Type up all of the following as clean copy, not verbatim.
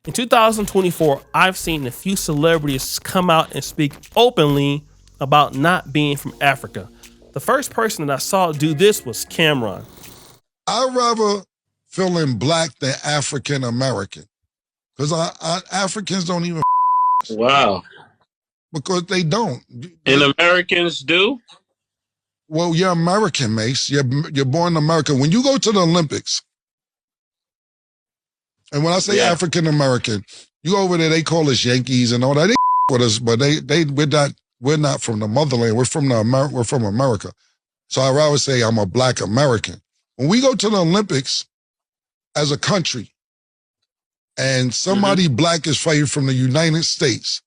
In 2024, I've seen a few celebrities come out and speak openly about not being from Africa. The first person that I saw do this was Cameron. I'd rather feeling black than African American. Because Africans don't even Wow. because they don't. And Americans do? Well, you're American, Mace. You're born in America. When you go to the Olympics, and when I say African American, you go over there, they call us Yankees and all that. They with us, but we're not from the motherland. We're from America. So I'd rather say I'm a black American. When we go to the Olympics as a country, and somebody black is fighting from the United States,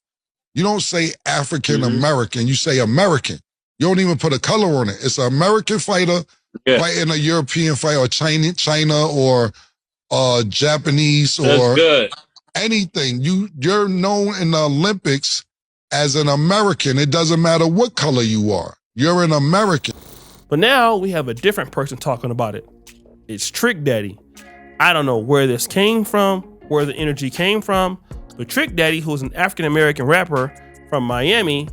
you don't say African American, you say American. You don't even put a color on it. It's an American fighter fighting a European fighter, or China or Japanese or anything. You're known in the Olympics as an American. It doesn't matter what color you are. You're an American. But now we have a different person talking about it. It's Trick Daddy. I don't know where this came from, where the energy came from, but Trick Daddy, who's an African-American rapper from Miami,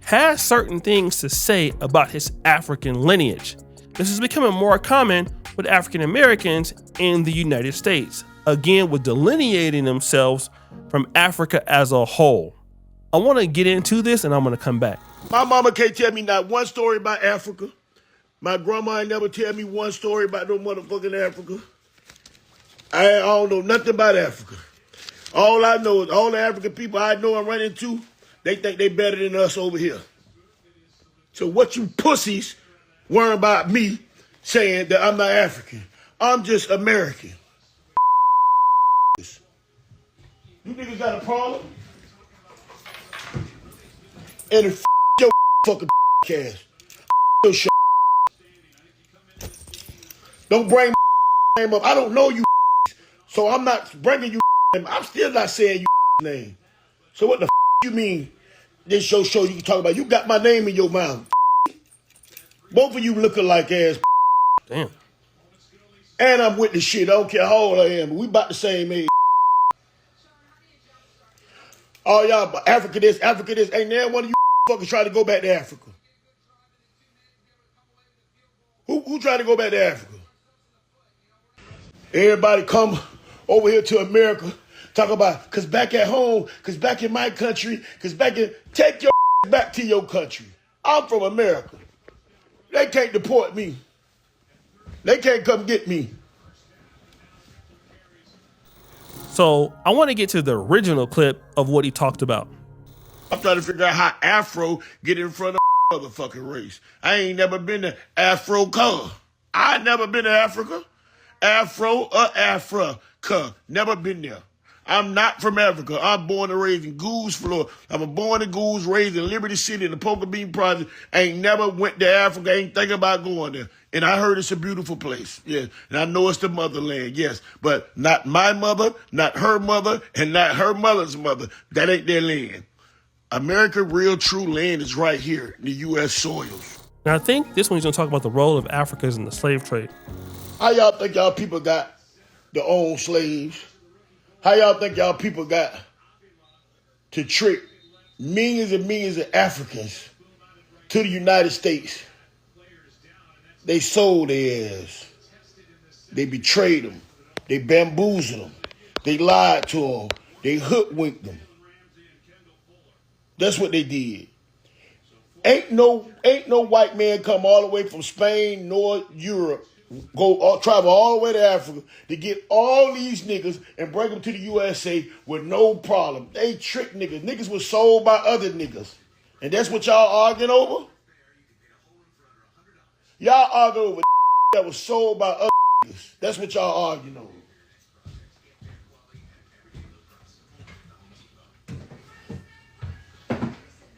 has certain things to say about his African lineage. This is becoming more common with African-Americans in the United States, again with delineating themselves from Africa as a whole. I want to get into this and I'm going to come back. My mama can't tell me not one story about Africa. My grandma ain't never tell me one story about no motherfucking Africa. I don't know nothing about Africa. All I know is all the African people I know and run into, they think they better than us over here. So what you pussies worry about me saying that I'm not African? I'm just American. You niggas got a problem? And if your fucking ass. Your shit. Don't bring my name up. I don't know you, so I'm not bringing you name. I'm still not saying you name. So what the you mean this show you can talk about? You got my name in your mouth. Both of you looking like ass. Damn. And I'm with the shit. I don't care how old I am. We about the same age. Oh, y'all, Africa this. Ain't there one of you fuckers trying to go back to Africa? Who trying to go back to Africa? Everybody come over here to America, talk about, because back at home, because back in my country, take your back to your country. I'm from America. They can't deport me. They can't come get me. So I want to get to the original clip of what he talked about. I'm trying to figure out how Afro get in front of motherfucking race. I ain't never been to Afro color. I never been to Africa. Afro or Africa. Never been there. I'm not from Africa. I'm born and raised in Goose, Florida. I'm born in Goose, raised in Liberty City in the Poker Bean Project. I ain't never went to Africa. Ain't thinking about going there. And I heard it's a beautiful place. Yeah. And I know it's the motherland. Yes. But not my mother, not her mother, and not her mother's mother. That ain't their land. America, real true land is right here in the U.S. soils. Now I think this one's going to talk about the role of Africans in the slave trade. How y'all think y'all people got to own slaves? How y'all think y'all people got to trick millions and millions of Africans to the United States? They sold their ass. They betrayed them. They bamboozled them. They lied to them. They hoodwinked them. That's what they did. Ain't no white man come all the way from Spain nor Europe, travel all the way to Africa to get all these niggas and bring them to the USA with no problem. They tricked niggas. Niggas was sold by other niggas. And that's what y'all arguing over? Y'all arguing over that was sold by other niggas. That's what y'all arguing over.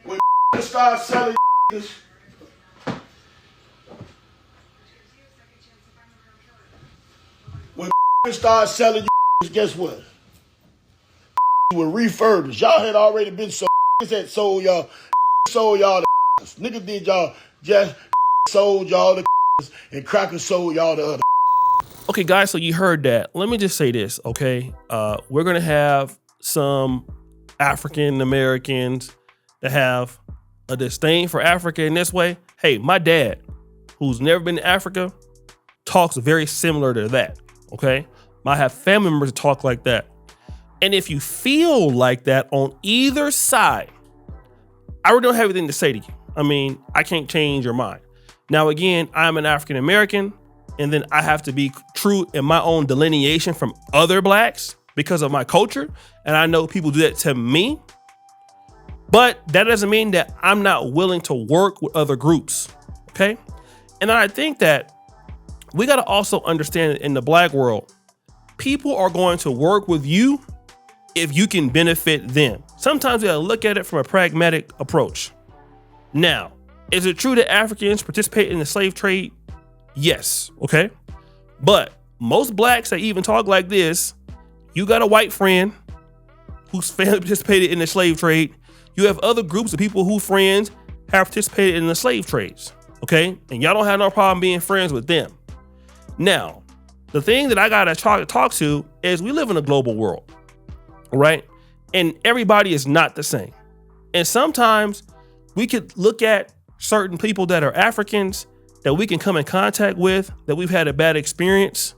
When start selling niggas, start selling you, guess what? Were refurbished. Y'all had already been sold. Had sold y'all the niggas did y'all just sold y'all the and crackers sold y'all the other. Okay, guys, so you heard that. Let me just say this, okay? We're going to have some African Americans that have a disdain for Africa in this way. Hey, my dad, who's never been to Africa, talks very similar to that, okay? I have family members that talk like that. And if you feel like that on either side, I really don't have anything to say to you. I mean, I can't change your mind. Now, again, I'm an African American, and then I have to be true in my own delineation from other blacks because of my culture. And I know people do that to me. But that doesn't mean that I'm not willing to work with other groups, okay? And I think that we got to also understand in the black world, people are going to work with you if you can benefit them. Sometimes we gotta look at it from a pragmatic approach. Now, is it true that Africans participate in the slave trade? Yes, okay? But most blacks that even talk like this, you got a white friend whose family participated in the slave trade. You have other groups of people whose friends have participated in the slave trades, okay? And y'all don't have no problem being friends with them. Now, the thing that I gotta talk to is we live in a global world, right? And everybody is not the same. And sometimes we could look at certain people that are Africans that we can come in contact with, that we've had a bad experience,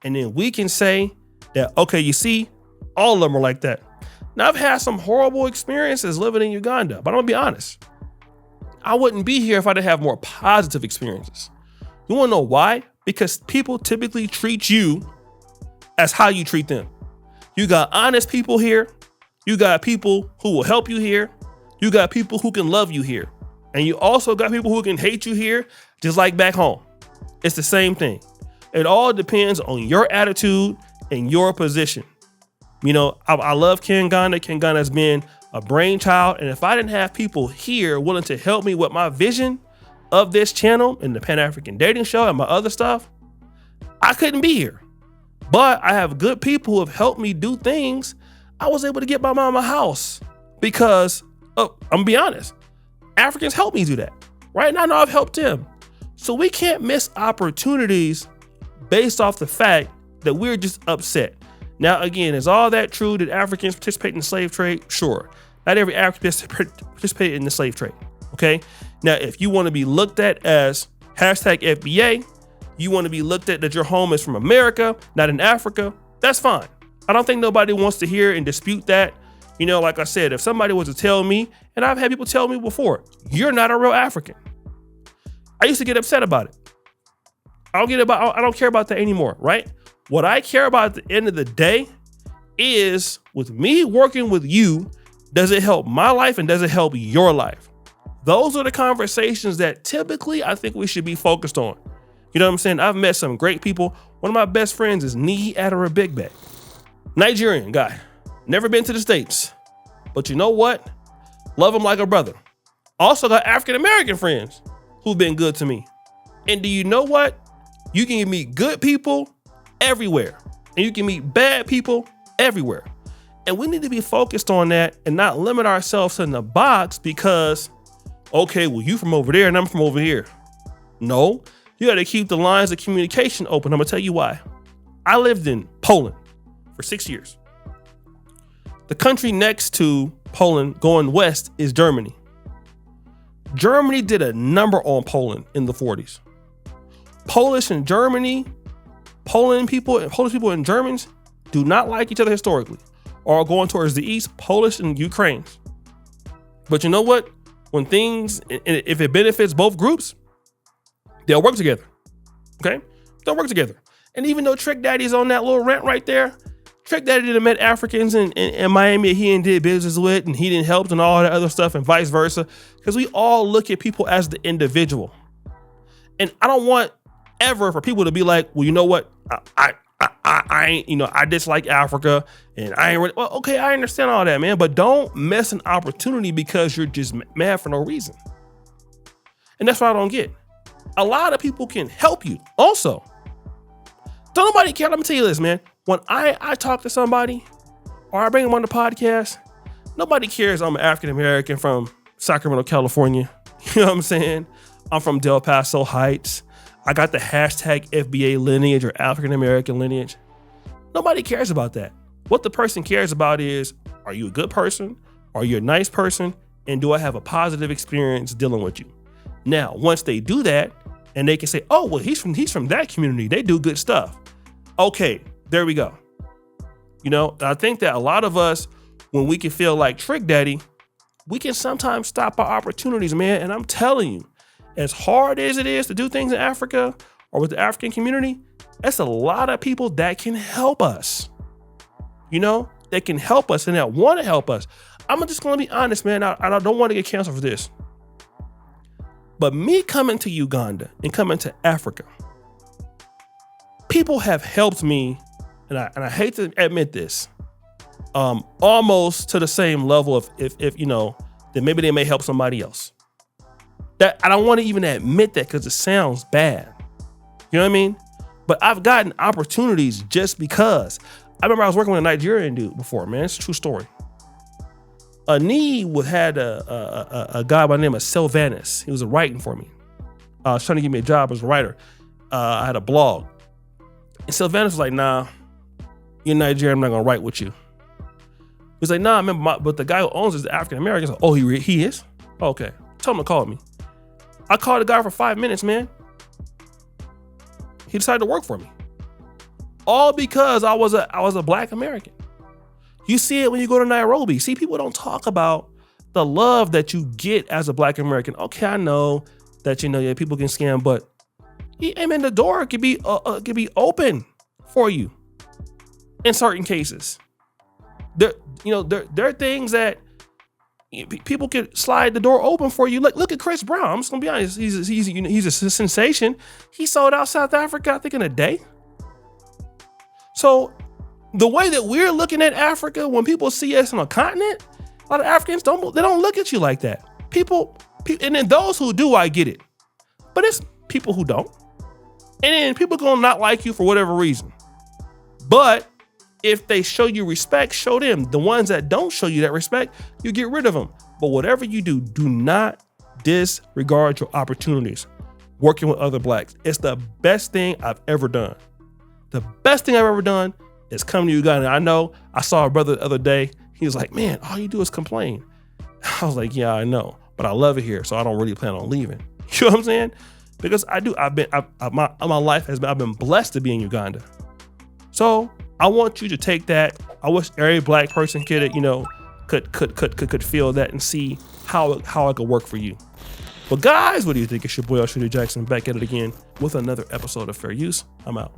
and then we can say that, okay, you see, all of them are like that. Now, I've had some horrible experiences living in Uganda, but I'm gonna be honest. I wouldn't be here if I didn't have more positive experiences. You wanna know why? Because people typically treat you as how you treat them. You got honest people here. You got people who will help you here. You got people who can love you here. And you also got people who can hate you here, just like back home. It's the same thing. It all depends on your attitude and your position. You know, I love Ken Ghana. Ken Ghana has been a brainchild. And if I didn't have people here willing to help me with my vision of this channel and the Pan-African Dating Show and my other stuff, I couldn't be here. But I have good people who have helped me do things. I was able to get my mom a house because, I'm gonna be honest, Africans helped me do that, right? And I know I've helped them. So we can't miss opportunities based off the fact that we're just upset. Now, again, is all that true that Africans participate in the slave trade? Sure. Not every African participated in the slave trade, okay? Now, if you want to be looked at as hashtag FBA, you want to be looked at that your home is from America, not in Africa, that's fine. I don't think nobody wants to hear and dispute that. You know, like I said, if somebody was to tell me, and I've had people tell me before, you're not a real African, I used to get upset about it. I don't care about that anymore, right? What I care about at the end of the day is with me working with you, does it help my life and does it help your life? Those are the conversations that typically I think we should be focused on. You know what I'm saying? I've met some great people. One of my best friends is Niyi Adarabigbe, Nigerian guy, never been to the States, but you know what? Love him like a brother. Also got African American friends who've been good to me. And do you know what? You can meet good people everywhere, and you can meet bad people everywhere. And we need to be focused on that and not limit ourselves in the box because, okay, well, you from over there and I'm from over here. No, you got to keep the lines of communication open. I'm gonna tell you why. I lived in Poland for 6 years. The country next to Poland going west is Germany. Germany did a number on Poland in the 40s. Polish and Germany, Polish people and Germans do not like each other historically, or going towards the east, Polish and Ukraine. But you know what? When things, if it benefits both groups, they'll work together. Okay? They'll work together. And even though Trick Daddy's on that little rant right there, Trick Daddy didn't met Africans in Miami that he didn't did business with, and he didn't help and all that other stuff, and vice versa. Because we all look at people as the individual. And I don't want ever for people to be like, well, you know what? I ain't, you know, I dislike Africa and I ain't really, well, okay, I understand all that, man, but don't miss an opportunity because you're just mad for no reason. And that's what I don't get. A lot of people can help you also. Don't nobody care. Let me tell you this, man. When I talk to somebody or I bring them on the podcast, nobody cares I'm an African-American from Sacramento, California. You know what I'm saying? I'm from Del Paso Heights. I got the hashtag FBA lineage or African American lineage. Nobody cares about that. What the person cares about is, are you a good person? Are you a nice person? And do I have a positive experience dealing with you? Now, once they do that, and they can say, oh, well, he's from that community. They do good stuff. Okay, there we go. You know, I think that a lot of us, when we can feel like Trick Daddy, we can sometimes stop our opportunities, man. And I'm telling you, as hard as it is to do things in Africa or with the African community, that's a lot of people that can help us. You know, they can help us and that want to help us. I'm just going to be honest, man. I don't want to get canceled for this. But me coming to Uganda and coming to Africa, people have helped me, and I hate to admit this, almost to the same level of if you know, then maybe they may help somebody else. That I don't want to even admit that because it sounds bad. You know what I mean? But I've gotten opportunities just because. I remember I was working with a Nigerian dude before, man. It's a true story. Had a guy by the name of Sylvanus. He was writing for me. I was trying to give me a job as a writer. I had a blog. And Sylvanus was like, nah, you're Nigerian, I'm not gonna write with you. He was like, nah, but the guy who owns it is the African American. Like, oh, he is? Okay. Tell him to call me. I called the guy for 5 minutes, man. He decided to work for me. All because I was a Black American. You see it when you go to Nairobi. See, people don't talk about the love that you get as a Black American. Okay, I know that, you know, yeah, people can scam, but I mean, the door could be open for you in certain cases. There are things that people could slide the door open for you. Look at Chris Brown. I'm just gonna be honest. He's a sensation. He sold out South Africa, I think, in a day. So the way that we're looking at Africa, when people see us on a continent, a lot of Africans don't look at you like that. People, and then those who do, I get it. But it's people who don't. And then people gonna not like you for whatever reason. But if they show you respect, show them. The ones that don't show you that respect, you get rid of them. But whatever you do, do not disregard your opportunities working with other Blacks. It's the best thing I've ever done. The best thing I've ever done is come to Uganda. I know I saw a brother the other day. He was like, man, all you do is complain. I was like, yeah, I know, but I love it here. So I don't really plan on leaving. You know what I'm saying? Because I've been blessed to be in Uganda. So I want you to take that. I wish every Black person could feel that and see how it could work for you. But guys, what do you think? It's your boy, Shooter Jackson, back at it again with another episode of Fair Use. I'm out.